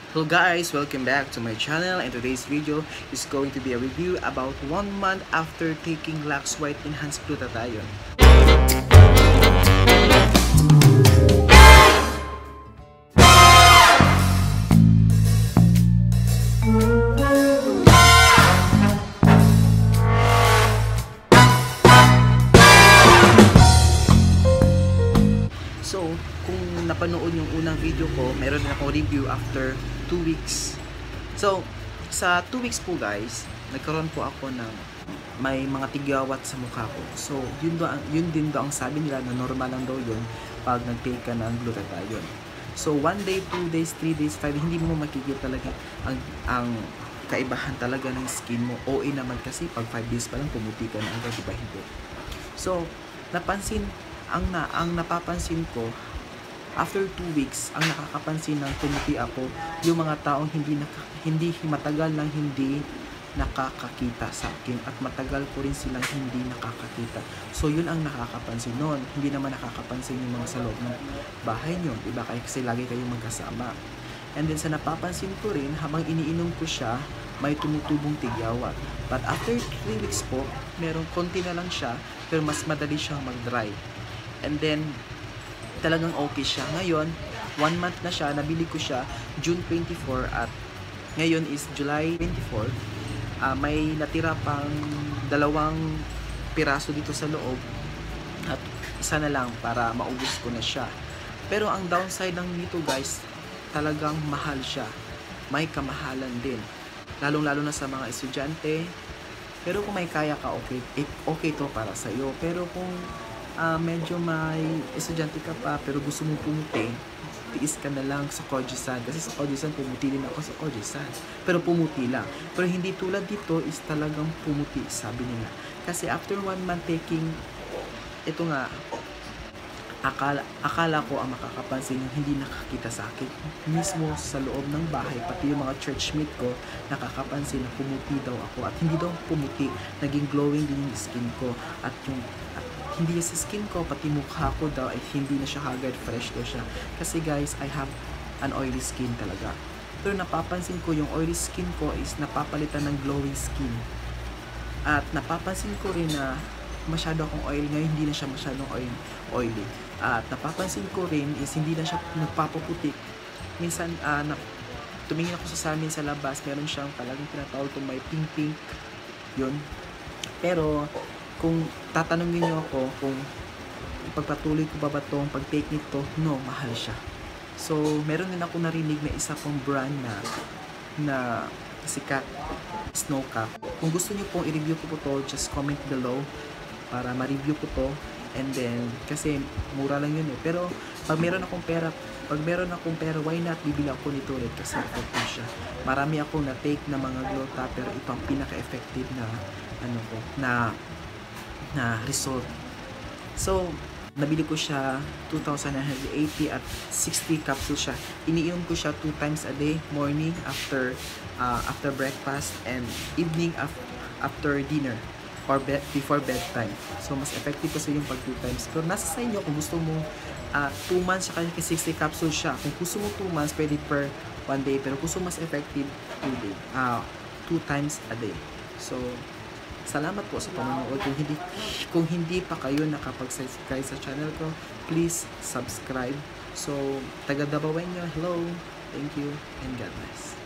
Hello guys, welcome back to my channel, and today's video is going to be a review about 1 month after taking Lux White Enhanced Glutathione. So, kung napanood yung unang video ko, meron din akong review after 2 weeks. So, sa 2 weeks po guys, nagkaroon po ako ng may mga tigyawat sa mukha ko. So, yun din daw ang sabi nila na normal lang daw yun pag nag-take ka ng glutathione. So, 1 day, 2 days, 3 days, 5 days, hindi mo makikita talaga ang kaibahan talaga ng skin mo. OA naman kasi pag 5 days pa lang pumuti ka na agad, diba hindi? So, ang napapansin ko, after 2 weeks, ang nakakapansin ng pumuti ako, yung mga taong hindi matagal nang hindi nakakakita sa akin at matagal ko rin silang hindi nakakakita. So, yun ang nakakapansin nun. Hindi naman nakakapansin yung mga sa loob ng bahay nyo. Diba? Kasi lagi kayong magkasama. And then, sa napapansin ko rin, habang iniinom ko siya, may tumutubong tigyawat. But after 3 weeks po, meron konti na lang siya, pero mas madali siyang mag-dry. And then, talagang okay siya. Ngayon, 1 month na siya, nabili ko siya June 24 at ngayon is July 24. May natira pang 2 piraso dito sa loob at isa na lang para maubos ko na siya. Pero ang downside ng dito guys, talagang mahal siya. May kamahalan din. Lalong-lalo na sa mga estudyante. Pero kung may kaya ka, okay to para sa'yo. Pero kung medyo may estudyante ka pa pero gusto mong pumuti, tiis ka na lang sa Kojie-san. Kasi sa Kojie-san, pumuti din ako sa Kojie-san. Pero pumuti lang. Pero hindi tulad dito is talagang pumuti, sabi nila. Kasi after 1 month taking, ito nga, akala ko ang makakapansin yung hindi nakakita sa akin mismo sa loob ng bahay, pati yung mga churchmate ko nakakapansin na pumuti daw ako at hindi daw pumuti, naging glowing din yung skin ko at hindi sa skin ko, pati mukha ko daw ay hindi na siya haggard, fresh daw siya kasi guys, I have an oily skin talaga. Pero napapansin ko yung oily skin ko is napapalitan ng glowing skin at napapansin ko rin na masyado akong oily ngayon, hindi na siya masyadong oily. At napapansin ko rin is hindi na siya nagpapaputik. Minsan, tumingin ako sa amin sa labas, meron siyang talagang tinatawag itong may pink-pink. Yun. Pero, kung tatanungin niyo ako kung ipagpatuloy ko ba itong pag-take nito, no, mahal siya. So, meron din ako narinig na isa pong brand na sikat, Snowcap. Kung gusto niyo pong i-review ko po to, just comment below para ma-review ko to. And then, kasi mura lang yun eh. Pero, pag meron akong pera, why not bibili ako nito ulit kasi effective siya. Marami akong na-take na mga gluta, pero ito ang pinaka-effective na result. So, nabili ko siya 2,980 at 60 capsules siya. Iniinom ko siya 2 times a day, morning after breakfast and evening after dinner or before bedtime. So, mas effective kasi yung pag 2 times. Pero nasa sa inyo kung gusto mo 2 months siya kasi 60 capsules siya. Kung gusto mo 2 months, pwede per 1 day. Pero gusto mas effective 2 times a day. So, salamat po sa panonood. Kung hindi pa kayo nakapag-subscribe sa channel ko, please subscribe. So, taga Dabawen nyo, hello, thank you, and God bless.